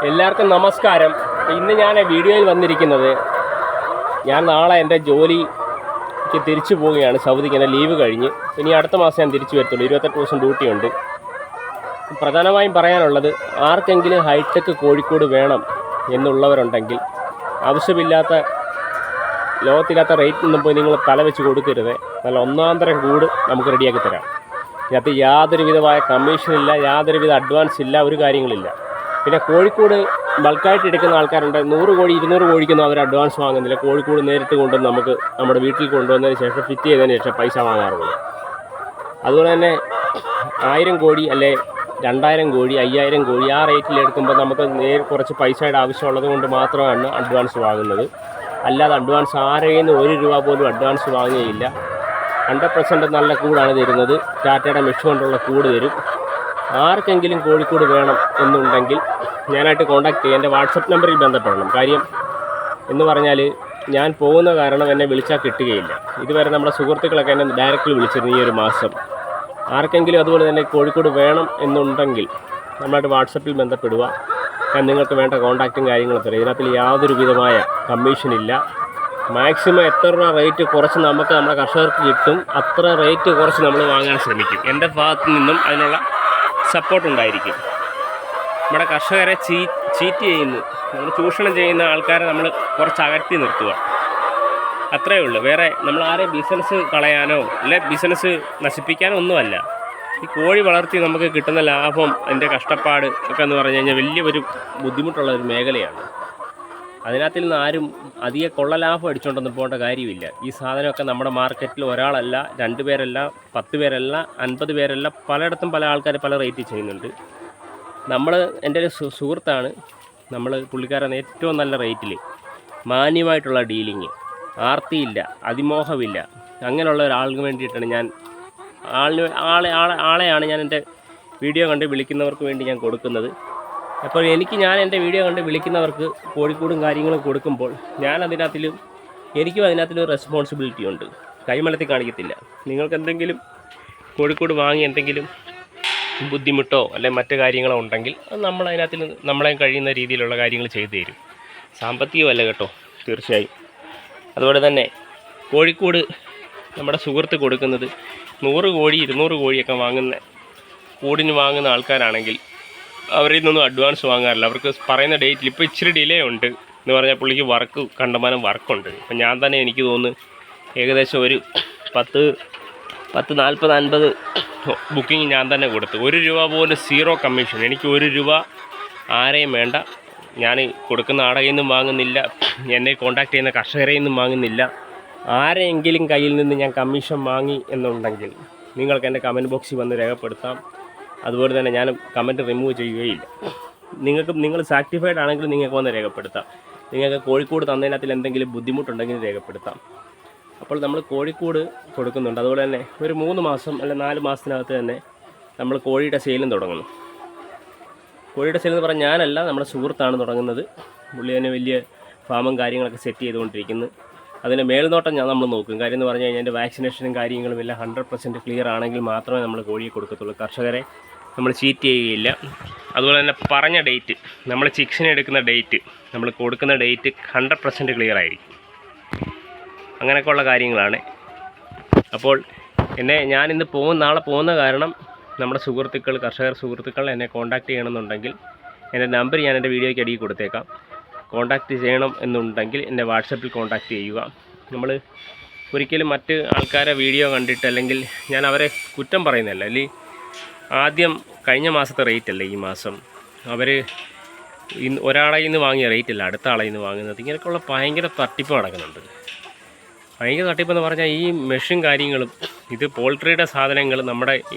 എല്ലാവർക്കും നമസ്കാരം. ഇന്ന് ഞാൻ വീഡിയോയിൽ വന്നിരിക്കുന്നത്, ഞാൻ നാളെ എൻ്റെ ജോലിക്ക് തിരിച്ചു പോവുകയാണ്. സൗദിക്ക് എൻ്റെ ലീവ് കഴിഞ്ഞ് ഇനി അടുത്ത മാസം ഞാൻ തിരിച്ചു വരത്തുള്ളൂ. 28 ദിവസം ഡ്യൂട്ടിയുണ്ട്. പ്രധാനമായും പറയാനുള്ളത്, ആർക്കെങ്കിലും ഹൈടെക് കോഴിക്കോട് വേണം എന്നുള്ളവരുണ്ടെങ്കിൽ ആവശ്യമില്ലാത്ത ലോകത്തില്ലാത്ത റേറ്റിനൊന്നും പോയി നിങ്ങൾ തല വെച്ച് കൊടുക്കരുത്. നല്ല ഒന്നാന്തരം കൂട് നമുക്ക് റെഡിയാക്കി തരാം. ഇതിനകത്ത് യാതൊരുവിധമായ കമ്മീഷനില്ല, യാതൊരുവിധ അഡ്വാൻസ് ഇല്ല, ഒരു കാര്യങ്ങളില്ല. പിന്നെ കോഴിക്കോട് ബൾക്കായിട്ട് എടുക്കുന്ന ആൾക്കാരുണ്ട്. 100 കോഴി 200 കോഴിക്കൊന്നും അവർ അഡ്വാൻസ് വാങ്ങുന്നില്ല. കോഴിക്കോട് നേരിട്ട് കൊണ്ടുവന്ന് നമുക്ക് നമ്മുടെ വീട്ടിൽ കൊണ്ടുവന്നതിന് ശേഷം ഫിറ്റ് ചെയ്തതിന് ശേഷം പൈസ വാങ്ങാറുള്ളൂ. അതുപോലെ തന്നെ 1000 കോഴി അല്ലെ 2000 കോഴി 5000 കോഴി ആ റേറ്റിൽ എടുക്കുമ്പോൾ നമുക്ക് കുറച്ച് പൈസയുടെ ആവശ്യമുള്ളത് കൊണ്ട് മാത്രമാണ് അഡ്വാൻസ് വാങ്ങുന്നത്. അല്ലാതെ അഡ്വാൻസ് ആരെയും 1 രൂപ പോലും അഡ്വാൻസ് വാങ്ങുകയില്ല. 100% നല്ല കൂടാണ് തരുന്നത്. ടാറ്റയുടെ മെഷ് കൊണ്ടുള്ള കൂട് തരും. ആർക്കെങ്കിലും കോഴിക്കോട് വേണം എന്നുണ്ടെങ്കിൽ ഞാനായിട്ട് കോൺടാക്ട് ചെയ്യുക. എൻ്റെ വാട്സപ്പ് നമ്പറിൽ ബന്ധപ്പെടണം. കാര്യം എന്ന് പറഞ്ഞാൽ, ഞാൻ പോകുന്ന കാരണം എന്നെ വിളിച്ചാൽ കിട്ടുകയില്ല. ഇതുവരെ നമ്മുടെ സുഹൃത്തുക്കളൊക്കെ എന്നെ ഡയറക്റ്റ്ലി വിളിച്ചിരുന്നു ഈ ഒരു മാസം. ആർക്കെങ്കിലും അതുപോലെ തന്നെ കോഴിക്കോട് വേണം എന്നുണ്ടെങ്കിൽ നമ്മളായിട്ട് വാട്സപ്പിൽ ബന്ധപ്പെടുക. ഞാൻ നിങ്ങൾക്ക് വേണ്ട കോൺടാക്റ്റും കാര്യങ്ങളും തരാം. ഇതിനകത്ത് യാതൊരു വിധമായ കമ്മീഷനില്ല. മാക്സിമം എത്ര രൂപ റേറ്റ് കുറച്ച് നമുക്ക് നമ്മുടെ കർഷകർക്ക് കിട്ടും, അത്ര റേറ്റ് കുറച്ച് നമ്മൾ വാങ്ങാൻ ശ്രമിക്കും. എൻ്റെ ഭാഗത്തു നിന്നും അതിനുള്ള സപ്പോർട്ട് ഉണ്ടായിരിക്കും. നമ്മുടെ കർഷകരെ ചീറ്റ് ചെയ്യുന്നു, നമ്മൾ ചൂഷണം ചെയ്യുന്ന ആൾക്കാരെ നമ്മൾ കുറച്ച് അകറ്റി നിർത്തുക, അത്രയേ ഉള്ളൂ. വേറെ നമ്മൾ ആരെയും ബിസിനസ് കളയാനോ അല്ലെ ബിസിനസ് നശിപ്പിക്കാനോ ഒന്നുമല്ല. ഈ കോഴി വളർത്തി നമുക്ക് കിട്ടുന്ന ലാഭം, അതിൻ്റെ കഷ്ടപ്പാട് ഒക്കെ എന്ന് പറഞ്ഞു കഴിഞ്ഞാൽ വലിയൊരു ബുദ്ധിമുട്ടുള്ള ഒരു മേഖലയാണ്. അതിനകത്തിൽ നിന്ന് ആരും അധിക കൊള്ള ലാഭം അടിച്ചുകൊണ്ടൊന്നും പോകേണ്ട കാര്യമില്ല. ഈ സാധനമൊക്കെ നമ്മുടെ മാർക്കറ്റിൽ ഒരാളല്ല, 2 പേരല്ല, 10 പേരല്ല, 50 പേരല്ല, പലയിടത്തും പല ആൾക്കാർ പല റേറ്റ് ചെയ്യുന്നുണ്ട്. എൻ്റെ ഒരു സുഹൃത്താണ്. പുള്ളിക്കാരൻ ഏറ്റവും നല്ല റേറ്റിൽ മാന്യമായിട്ടുള്ള ഡീലിങ്, ആർത്തിയില്ല, അതിമോഹമില്ല, അങ്ങനെയുള്ള ഒരാൾക്ക് വേണ്ടിയിട്ടാണ് ഞാൻ ആളെയാണ് ഞാൻ എൻ്റെ വീഡിയോ കണ്ട് വിളിക്കുന്നവർക്ക് വേണ്ടി ഞാൻ കൊടുക്കുന്നത്. അപ്പോൾ ഞാൻ എൻ്റെ വീഡിയോ കണ്ട് വിളിക്കുന്നവർക്ക് കോഴിക്കോടും കാര്യങ്ങളും കൊടുക്കുമ്പോൾ എനിക്കും അതിനകത്തിലും റെസ്പോൺസിബിലിറ്റി ഉണ്ട്. കൈമലത്തി കാണിക്കത്തില്ല. നിങ്ങൾക്ക് എന്തെങ്കിലും കോഴിക്കോട് വാങ്ങി എന്തെങ്കിലും ബുദ്ധിമുട്ടോ അല്ലെങ്കിൽ മറ്റു കാര്യങ്ങളോ ഉണ്ടെങ്കിൽ അത് നമ്മളെ കഴിയുന്ന രീതിയിലുള്ള കാര്യങ്ങൾ ചെയ്തു തരും. സാമ്പത്തികമല്ല കേട്ടോ, തീർച്ചയായും. അതുപോലെ തന്നെ കോഴിക്കോട് നമ്മുടെ സുഹൃത്ത് കൊടുക്കുന്നത് 100 കോഴി 200 കോഴിയൊക്കെ കൂടിന് വാങ്ങുന്ന ആൾക്കാരാണെങ്കിൽ അവരിൽ നിന്നൊന്നും അഡ്വാൻസ് വാങ്ങാറില്ല. അവർക്ക് പറയുന്ന ഡേറ്റിൽ ഇപ്പോൾ ഇച്ചിരി ഡിലേ ഉണ്ട് എന്ന് പറഞ്ഞാൽ പുള്ളിക്ക് കണ്ടമാനം വർക്കുണ്ട്. അപ്പം ഞാൻ തന്നെ എനിക്ക് തോന്നുന്നു ഏകദേശം ഒരു 40-50 ബുക്കിംഗ് ഞാൻ തന്നെ കൊടുത്തു. 1 രൂപ പോലും സീറോ കമ്മീഷൻ. എനിക്ക് 1 രൂപ ആരെയും വേണ്ട. ഞാൻ കൊടുക്കുന്ന ആടകയിൽ നിന്നും വാങ്ങുന്നില്ല, എന്നെ കോൺടാക്ട് ചെയ്യുന്ന കർഷകരെയിൽ നിന്നും വാങ്ങുന്നില്ല. ആരെങ്കിലും കയ്യിൽ നിന്ന് ഞാൻ കമ്മീഷൻ വാങ്ങി എന്നുണ്ടെങ്കിൽ നിങ്ങൾക്ക് എൻ്റെ കമൻറ്റ് ബോക്സിൽ വന്ന് രേഖപ്പെടുത്താം. അതുപോലെ തന്നെ ഞാൻ കമൻറ്റ് റിമൂവ് ചെയ്യുകയില്ല. നിങ്ങൾ സാറ്റിസ്ഫൈഡ് ആണെങ്കിൽ നിങ്ങൾക്ക് വന്ന് രേഖപ്പെടുത്താം. നിങ്ങൾക്ക് കോഴിക്കോട് തന്നതിനകത്തിൽ എന്തെങ്കിലും ബുദ്ധിമുട്ടുണ്ടെങ്കിൽ രേഖപ്പെടുത്താം. അപ്പോൾ നമ്മൾ കോഴിക്കോട് കൊടുക്കുന്നുണ്ട്. അതുപോലെ തന്നെ ഒരു 3 മാസം അല്ല 4 മാസത്തിനകത്ത് തന്നെ നമ്മൾ കോഴിയുടെ സെയിലും തുടങ്ങുന്നു. കോഴിയുടെ സെയിൽ എന്ന് പറഞ്ഞാൽ ഞാനല്ല, നമ്മുടെ സുഹൃത്താണ് തുടങ്ങുന്നത്. പുള്ളി തന്നെ വലിയ ഫാമും കാര്യങ്ങളൊക്കെ സെറ്റ് ചെയ്തുകൊണ്ടിരിക്കുന്നു. അതിൻ്റെ മേൽനോട്ടം നമ്മൾ നോക്കും. കാര്യം എന്ന് പറഞ്ഞു കഴിഞ്ഞാൽ എൻ്റെ വാക്സിനേഷനും കാര്യങ്ങളും എല്ലാം 100% ക്ലിയർ ആണെങ്കിൽ മാത്രമേ നമ്മൾ കോഴിയെ കൊടുക്കത്തുള്ളൂ. കർഷകരെ നമ്മൾ ചീറ്റ് ചെയ്യുകയില്ല. അതുപോലെ തന്നെ പറഞ്ഞ ഡേറ്റ്, നമ്മൾ ചിക്സിന് എടുക്കുന്ന ഡേറ്റ്, നമ്മൾ കൊടുക്കുന്ന ഡേറ്റ് 100% ക്ലിയർ ആയിരിക്കും. അങ്ങനെയൊക്കെയുള്ള കാര്യങ്ങളാണ്. അപ്പോൾ ഞാനിന്ന് നാളെ പോകുന്ന കാരണം നമ്മുടെ കർഷകർ സുഹൃത്തുക്കൾ എന്നെ കോൺടാക്റ്റ് ചെയ്യണമെന്നുണ്ടെങ്കിൽ എൻ്റെ നമ്പർ ഞാൻ എൻ്റെ വീഡിയോയ്ക്ക് അടിയിൽ കൊടുത്തേക്കാം. കോൺടാക്റ്റ് ചെയ്യണം എന്നുണ്ടെങ്കിൽ എൻ്റെ വാട്സപ്പിൽ കോൺടാക്റ്റ് ചെയ്യുക. നമ്മൾ ഒരിക്കലും മറ്റ് ആൾക്കാരെ വീഡിയോ കണ്ടിട്ട്, അല്ലെങ്കിൽ ഞാൻ അവരെ കുറ്റം പറയുന്നില്ല, അല്ലെങ്കിൽ ആദ്യം കഴിഞ്ഞ മാസത്തെ റേറ്റ് അല്ല ഈ മാസം അവർ ഒരാളെ നിന്ന് വാങ്ങിയ റേറ്റ് അല്ല അടുത്ത ആളെ നിന്ന് വാങ്ങുന്നത്. ഇങ്ങനെയൊക്കെയുള്ള ഭയങ്കര തട്ടിപ്പ് നടക്കുന്നുണ്ട്. ഭയങ്കര തട്ടിപ്പെന്ന് പറഞ്ഞാൽ ഈ മെഷീൻ കാര്യങ്ങളും, ഇത് പോൾട്രിയുടെ സാധനങ്ങൾ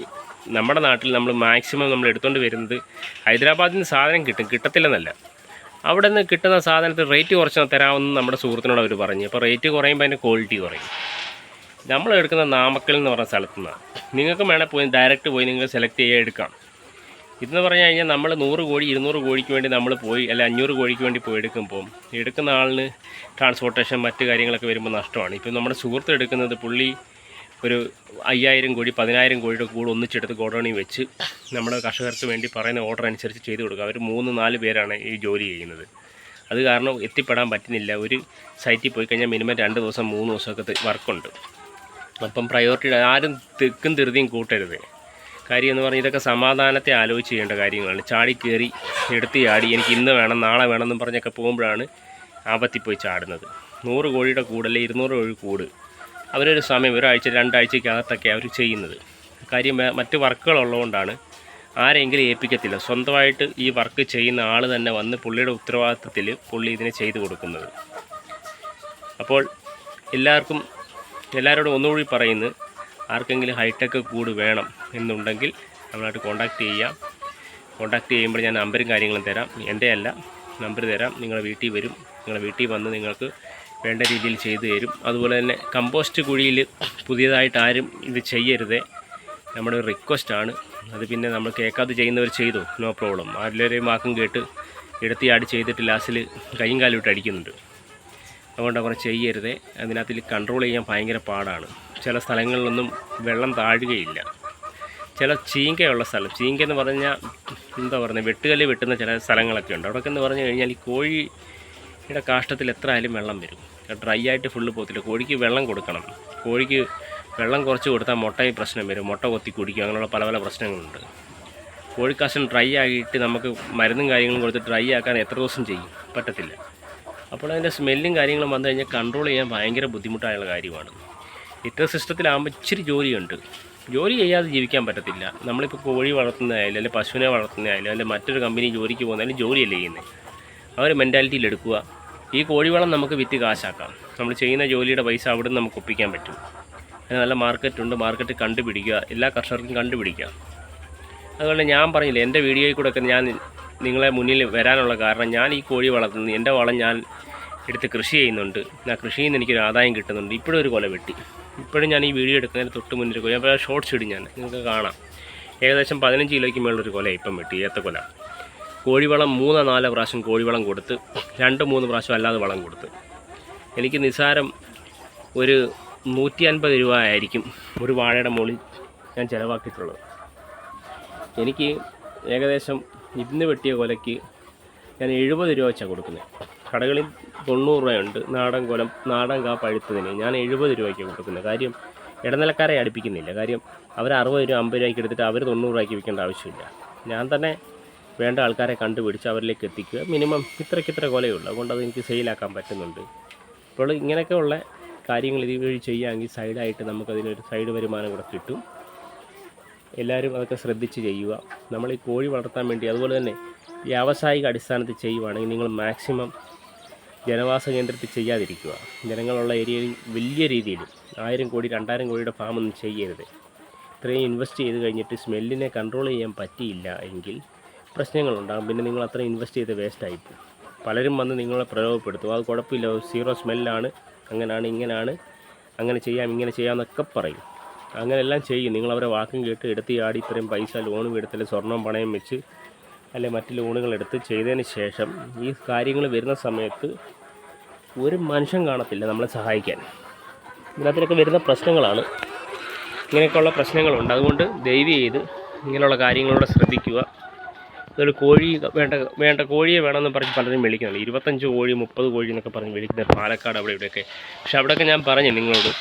നമ്മുടെ നാട്ടിൽ നമ്മൾ മാക്സിമം നമ്മൾ എടുത്തുകൊണ്ട് വരുന്നത് ഹൈദരാബാദിൽ നിന്ന് സാധനം കിട്ടത്തില്ലെന്നല്ല, അവിടെ നിന്ന് കിട്ടുന്ന സാധനത്തിന് റേറ്റ് കുറച്ച് തരാമെന്ന് നമ്മുടെ സുഹൃത്തിനോട് അവർ പറഞ്ഞു. അപ്പോൾ റേറ്റ് കുറയുമ്പോൾ അതിൻ്റെ ക്വാളിറ്റി കുറയും. നമ്മൾ എടുക്കുന്ന നാമക്കൽ എന്ന് പറഞ്ഞ സ്ഥലത്തു നിന്നാണ്. നിങ്ങൾക്ക് വേണേൽ പോയി ഡയറക്റ്റ് പോയി നിങ്ങൾ സെലക്ട് ചെയ്യാൻ എടുക്കാം. ഇതെന്ന് പറഞ്ഞു കഴിഞ്ഞാൽ നമ്മൾ 100 കോഴി 200 കോഴിക്ക് വേണ്ടി നമ്മൾ പോയി, അല്ല 500 കോഴിക്ക് വേണ്ടി പോയി എടുക്കുന്ന ആളിന് ട്രാൻസ്പോർട്ടേഷൻ മറ്റു കാര്യങ്ങളൊക്കെ വരുമ്പോൾ നഷ്ടമാണ്. ഇപ്പം നമ്മുടെ സുഹൃത്ത് എടുക്കുന്നത് പുള്ളി ഒരു 5000 കോഴി 10000 കോഴിയുടെ കൂട് ഒന്നിച്ചെടുത്ത് ഗോഡൗണിൽ വെച്ച് നമ്മുടെ കർഷകർക്ക് വേണ്ടി പറയുന്ന ഓർഡർ അനുസരിച്ച് ചെയ്ത് കൊടുക്കുക. അവർ 3-4 പേരാണ് ഈ ജോലി ചെയ്യുന്നത്. അത് കാരണം എത്തിപ്പെടാൻ പറ്റുന്നില്ല. ഒരു സൈറ്റിൽ പോയി കഴിഞ്ഞാൽ മിനിമം 2 ദിവസം 3 ദിവസമൊക്കെ വർക്കുണ്ട്. അപ്പം പ്രയോറിറ്റി ആരും തിക്കും ധൃതിയും കൂട്ടരുത്. കാര്യം എന്ന് പറഞ്ഞാൽ ഇതൊക്കെ സമാധാനത്തെ ആലോചിച്ച് ചെയ്യേണ്ട കാര്യങ്ങളാണ്. ചാടി കയറി എടുത്ത് ചാടി എനിക്ക് ഇന്ന് വേണം നാളെ വേണമെന്നും പറഞ്ഞൊക്കെ പോകുമ്പോഴാണ് ആപത്തിൽ പോയി ചാടുന്നത്. 100 കോഴിയുടെ കൂടല്ലേ 200 കോഴി കൂട് അവരൊരു സമയം 1 ആഴ്ച 2 ആഴ്ചക്കകത്തൊക്കെ അവർ ചെയ്യുന്നത്. കാര്യം മറ്റ് വർക്കുകളുള്ളതുകൊണ്ടാണ് ആരെങ്കിലും ഏൽപ്പിക്കത്തില്ല. സ്വന്തമായിട്ട് ഈ വർക്ക് ചെയ്യുന്ന ആൾ തന്നെ വന്ന് പുള്ളിയുടെ ഉത്തരവാദിത്തത്തിൽ പുള്ളി ഇതിനെ ചെയ്തു കൊടുക്കുന്നത്. അപ്പോൾ എല്ലാവരോടും ഒന്നുകൂടി പറയുന്നു, ആർക്കെങ്കിലും ഹൈടെക് കൂട് വേണം എന്നുണ്ടെങ്കിൽ നമ്മളായിട്ട് കോൺടാക്റ്റ് ചെയ്യാം. കോൺടാക്റ്റ് ചെയ്യുമ്പോൾ ഞാൻ നമ്പറും കാര്യങ്ങളും തരാം. എൻ്റെ അല്ല, നമ്പർ തരാം. നിങ്ങളുടെ വീട്ടിൽ വരും. നിങ്ങളുടെ വീട്ടിൽ വന്ന് നിങ്ങൾക്ക് വേണ്ട രീതിയിൽ ചെയ്തു തരും. അതുപോലെ തന്നെ കമ്പോസ്റ്റ് കുഴിയിൽ പുതിയതായിട്ട് ആരും ഇത് ചെയ്യരുതേ, നമ്മുടെ ഒരു റിക്വസ്റ്റാണ്. അത് പിന്നെ നമ്മൾ കേൾക്കാതെ ചെയ്യുന്നവർ ചെയ്തു, നോ പ്രോബ്ലം. ആരെയും വാക്കും കേട്ട് എടുത്ത് ആടി ചെയ്തിട്ട് ലാസ്റ്റിൽ കൈയും കാലും ഇട്ട് അടിക്കുന്നുണ്ട്. അതുകൊണ്ട് അവർ ചെയ്യരുതേ. അതിനകത്തിൽ കൺട്രോൾ ചെയ്യാൻ ഭയങ്കര പാടാണ്. ചില സ്ഥലങ്ങളിലൊന്നും വെള്ളം താഴുകയില്ല. ചില ചീങ്കയുള്ള സ്ഥലം, ചീങ്ക എന്ന് പറഞ്ഞാൽ എന്താ പറയുന്നത്, വെട്ടുകല്ല് വെട്ടുന്ന ചില സ്ഥലങ്ങളൊക്കെ ഉണ്ട്. അവിടെയൊക്കെ എന്ന് പറഞ്ഞു കഴിഞ്ഞാൽ ഈ കോഴിയുടെ കാഷ്ടത്തിൽ എത്ര ആയാലും വെള്ളം വരും. ഡ്രൈ ആയിട്ട് ഫുള്ള് പോകത്തില്ല. കോഴിക്ക് വെള്ളം കൊടുക്കണം. കോഴിക്ക് വെള്ളം കുറച്ച് കൊടുത്താൽ മുട്ടയിൽ പ്രശ്നം വരും, മുട്ട കൊത്തി കുടിക്കും, അങ്ങനെയുള്ള പല പല പ്രശ്നങ്ങളുണ്ട്. കോഴിക്കാഷ്ടം ഡ്രൈ ആയിട്ട് നമുക്ക് മരുന്നും കാര്യങ്ങളും കൊടുത്ത് ഡ്രൈ ആക്കാൻ എത്ര ദിവസം ചെയ്യും? പറ്റത്തില്ല. അപ്പോൾ അതിൻ്റെ സ്മെല്ലും കാര്യങ്ങളും വന്നു കഴിഞ്ഞാൽ കൺട്രോൾ ചെയ്യാൻ ഭയങ്കര ബുദ്ധിമുട്ടായുള്ള കാര്യമാണ്. ഇത്ര സിസ്റ്റത്തിലാകുമ്പോൾ ഇച്ചിരി ജോലിയുണ്ട്. ജോലി ചെയ്യാതെ ജീവിക്കാൻ പറ്റത്തില്ല. നമ്മളിപ്പോൾ കോഴി വളർത്തുന്നതായാലും അല്ലെങ്കിൽ പശുവിനെ വളർത്തുന്നതായാലും അല്ലെങ്കിൽ മറ്റൊരു കമ്പനി ജോലിക്ക് പോകുന്നതായാലും ജോലിയല്ലേ ചെയ്യുന്നത്. ആ ഒരു മെൻറ്റാലിറ്റിയിൽ എടുക്കുക. ഈ കോഴിവളം നമുക്ക് വിറ്റ് കാശാക്കാം. നമ്മൾ ചെയ്യുന്ന ജോലിയുടെ പൈസ അവിടെ നിന്ന് നമുക്ക് ഒപ്പിക്കാൻ പറ്റും. അതിന് നല്ല മാർക്കറ്റുണ്ട്. മാർക്കറ്റ് കണ്ടുപിടിക്കുക, എല്ലാ കർഷകർക്കും കണ്ടുപിടിക്കുക. അതുകൊണ്ട് ഞാൻ പറഞ്ഞില്ല, എൻ്റെ വീഡിയോയിൽ കൂടെ ഒക്കെ ഞാൻ നിങ്ങളെ മുന്നിൽ വരാനുള്ള കാരണം, ഞാൻ ഈ കോഴി വളർത്തുന്നു, എൻ്റെ വളം ഞാൻ എടുത്ത് കൃഷി ചെയ്യുന്നുണ്ട്. ആ കൃഷിയിൽ നിന്ന് എനിക്കൊരു ആദായം കിട്ടുന്നുണ്ട്. ഇപ്പോഴും ഒരു കൊല വെട്ടി, ഇപ്പോഴും ഞാൻ ഈ വീഡിയോ എടുക്കുന്നതിന് തൊട്ട് മുന്നിൽ കോഴി, അപ്പോൾ ഷോർട്ട്സ് ഇടും ഞാൻ, നിങ്ങൾക്ക് കാണാം. ഏകദേശം 15 കിലോയ്ക്ക് മേളൊരു കൊല ഇപ്പം വെട്ടി, ഏത്തക്കൊല. കോഴിവളം 3-4 പ്രാവശ്യം കോഴിവളം കൊടുത്ത് 2-3 പ്രാവശ്യം അല്ലാതെ വളം കൊടുത്ത് എനിക്ക് നിസ്സാരം ഒരു 150 രൂപ ആയിരിക്കും ഒരു വാഴയുടെ മുകളിൽ ഞാൻ ചിലവാക്കിയിട്ടുള്ളത്. എനിക്ക് ഏകദേശം ഇന്ന് വെട്ടിയ കൊലയ്ക്ക് ഞാൻ 70 രൂപ വെച്ചാണ് കൊടുക്കുന്നത്. കടകളിൽ 90 രൂപയുണ്ട്. നാടൻ കാ പഴുത്തതിന് ഞാൻ 70 രൂപയ്ക്ക് കൊടുക്കുന്നത്. കാര്യം ഇടനിലക്കാരെ അടുപ്പിക്കുന്നില്ല. കാര്യം അവർ 60 രൂപ 50 രൂപയ്ക്ക് എടുത്തിട്ട് അവർ 90 രൂപയ്ക്ക് വിൽക്കേണ്ട ആവശ്യമില്ല. ഞാൻ തന്നെ വേണ്ട ആൾക്കാരെ കണ്ടുപിടിച്ച് അവരിലേക്ക് എത്തിക്കുക. മിനിമം ഇത്രയ്ക്കിത്ര കൊലയുള്ളൂ. അതുകൊണ്ട് അത് എനിക്ക് സെയിലാക്കാൻ പറ്റുന്നുണ്ട്. അപ്പോൾ ഇങ്ങനെയൊക്കെയുള്ള കാര്യങ്ങൾ ഇതുവഴി ചെയ്യുകയാണെങ്കിൽ സൈഡായിട്ട് നമുക്കതിനൊരു സൈഡ് വരുമാനം കൂടെ കിട്ടും. എല്ലാവരും അതൊക്കെ ശ്രദ്ധിച്ച് ചെയ്യുക. നമ്മൾ ഈ കോഴി വളർത്താൻ വേണ്ടി അതുപോലെ തന്നെ വ്യാവസായിക അടിസ്ഥാനത്തിൽ ചെയ്യുവാണെങ്കിൽ നിങ്ങൾ മാക്സിമം ജനവാസ കേന്ദ്രത്തിൽ ചെയ്യാതിരിക്കുക. ജനങ്ങളുള്ള ഏരിയയിൽ വലിയ രീതിയിൽ 1000 കോടി 2000 കോടിയുടെ ഫാമൊന്നും ചെയ്യരുത്. ഇത്രയും ഇൻവെസ്റ്റ് ചെയ്ത് കഴിഞ്ഞിട്ട് സ്മെല്ലിനെ കൺട്രോൾ ചെയ്യാൻ പറ്റിയില്ല എങ്കിൽ പ്രശ്നങ്ങളുണ്ടാകും. പിന്നെ നിങ്ങൾ അത്ര ഇൻവെസ്റ്റ് ചെയ്ത് വേസ്റ്റായിപ്പോവും. പലരും വന്ന് നിങ്ങളെ പ്രയോഗപ്പെടുത്തും. അത് കുഴപ്പമില്ല, 0 സ്മെല്ലാണ്, അങ്ങനെയാണ് ഇങ്ങനെയാണ്, അങ്ങനെ ചെയ്യാം ഇങ്ങനെ ചെയ്യാമെന്നൊക്കെ പറയും. അങ്ങനെയെല്ലാം ചെയ്യും. നിങ്ങളവരെ വാക്കും കേട്ട് എടുത്ത് ആടി ഇത്രയും പൈസ ലോണും എടുത്തില്ല, സ്വർണം പണയം വെച്ച് അല്ലെ മറ്റ് ലോണുകളെടുത്ത് ചെയ്തതിന് ശേഷം ഈ കാര്യങ്ങൾ വരുന്ന സമയത്ത് ഒരു മനുഷ്യൻ കാണത്തില്ല നമ്മളെ സഹായിക്കാൻ. ഇതിനകത്തിലൊക്കെ വരുന്ന പ്രശ്നങ്ങളാണ്. ഇങ്ങനെയൊക്കെയുള്ള പ്രശ്നങ്ങളുണ്ട്. അതുകൊണ്ട് ദയവ് ചെയ്ത് ഇങ്ങനെയുള്ള കാര്യങ്ങളോട് ശ്രദ്ധിക്കുക. അതൊരു കോഴി വേണ്ട കോഴിയെ വേണമെന്ന് പറഞ്ഞ് പലരും വിളിക്കുന്നുണ്ട്. 25 കോഴി 30 കോഴി എന്നൊക്കെ പറഞ്ഞ് വിളിക്കുന്നത് പാലക്കാട് അവിടെ ഇവിടെയൊക്കെ. പക്ഷെ അവിടെയൊക്കെ ഞാൻ പറഞ്ഞു നിങ്ങളോട്,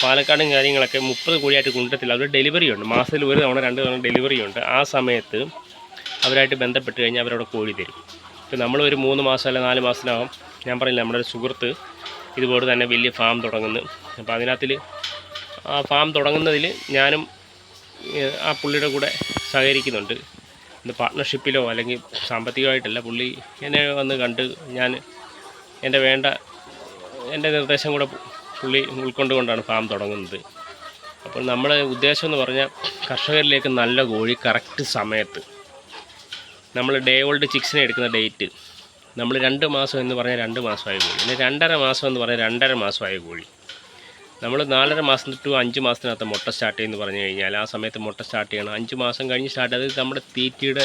പാലക്കാടും കാര്യങ്ങളൊക്കെ 30 കോഴിയായിട്ട് കൊണ്ടുവരത്തില്ല. അവർ ഡെലിവറി ഉണ്ട്, മാസത്തിൽ 1 തവണ 2 തവണ ഡെലിവറി ഉണ്ട്. ആ സമയത്ത് അവരായിട്ട് ബന്ധപ്പെട്ട് കഴിഞ്ഞാൽ അവരവിടെ കോഴി തരും. ഇപ്പം നമ്മളൊരു 3 മാസം അല്ല 4 മാസത്തിനകം, ഞാൻ പറഞ്ഞില്ല, നമ്മുടെ ഒരു സുഹൃത്ത് ഇതുപോലെ തന്നെ വലിയ ഫാം തുടങ്ങുന്നു. അപ്പോൾ അതിനകത്തിൽ ആ ഫാം തുടങ്ങുന്നതിൽ ഞാനും ആ പുള്ളിയുടെ കൂടെ സഹകരിക്കുന്നുണ്ട്. ഇത് പാർട്ട്ണർഷിപ്പിലോ അല്ലെങ്കിൽ സാമ്പത്തികമായിട്ടല്ല, പുള്ളി എന്നെ വന്ന് കണ്ട് ഞാൻ എൻ്റെ നിർദ്ദേശം കൂടെ പുള്ളി ഉൾക്കൊണ്ടുകൊണ്ടാണ് ഫാം തുടങ്ങുന്നത്. അപ്പോൾ നമ്മുടെ ഉദ്ദേശം എന്ന് പറഞ്ഞാൽ കർഷകരിലേക്ക് നല്ല കോഴി കറക്റ്റ് സമയത്ത്, നമ്മൾ ഡേ ഓൾഡ് ചിക്സിനെ എടുക്കുന്ന ഡേറ്റ്, നമ്മൾ 2 മാസം എന്ന് പറഞ്ഞാൽ 2 മാസമായ കോഴി, പിന്നെ 2.5 മാസം എന്ന് പറഞ്ഞാൽ 2.5 മാസമായ കോഴി. നമ്മൾ 4.5 മാസം ടു 5 മാസത്തിനകത്ത് മുട്ട സ്റ്റാർട്ട് ചെയ്യുമെന്ന് പറഞ്ഞു കഴിഞ്ഞാൽ ആ സമയത്ത് മുട്ട സ്റ്റാർട്ട് ചെയ്യണം. 5 മാസം കഴിഞ്ഞ് സ്റ്റാർട്ട്, അത് നമ്മുടെ തീറ്റയുടെ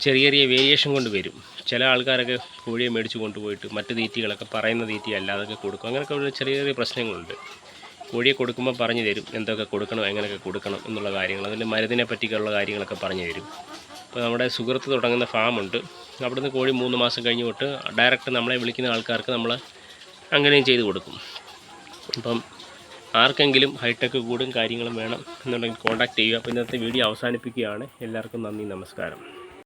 ചെറിയ വേരിയേഷൻ കൊണ്ട് വരും. ചില ആൾക്കാരൊക്കെ കോഴിയെ മേടിച്ച് കൊണ്ടുപോയിട്ട് മറ്റ് തീറ്റികളൊക്കെ പറയുന്ന തീറ്റി അല്ലാതൊക്കെ കൊടുക്കും. അങ്ങനെയൊക്കെ ചെറിയ പ്രശ്നങ്ങളുണ്ട്. കോഴിയെ കൊടുക്കുമ്പോൾ പറഞ്ഞു തരും എന്തൊക്കെ കൊടുക്കണം, എങ്ങനെയൊക്കെ കൊടുക്കണം എന്നുള്ള കാര്യങ്ങൾ, അതിൻ്റെ മരുന്നിനെ പറ്റിയുള്ള കാര്യങ്ങളൊക്കെ പറഞ്ഞു തരും. ഇപ്പോൾ നമ്മുടെ സുഹൃത്ത് തുടങ്ങുന്ന ഫാമുണ്ട്, അവിടുന്ന് കോഴി 3 മാസം കഴിഞ്ഞ് തൊട്ട് ഡയറക്റ്റ് നമ്മളെ വിളിക്കുന്ന ആൾക്കാർക്ക് നമ്മൾ അങ്ങനെയും ചെയ്ത് കൊടുക്കും. അപ്പം ആർക്കെങ്കിലും ഹൈടെക് കൂടും കാര്യങ്ങളും വേണം എന്നുണ്ടെങ്കിൽ കോൺടാക്റ്റ് ചെയ്യുക. അപ്പോൾ ഇന്നത്തെ വീഡിയോ അവസാനിപ്പിക്കുകയാണ്. എല്ലാവർക്കും നന്ദി, നമസ്കാരം.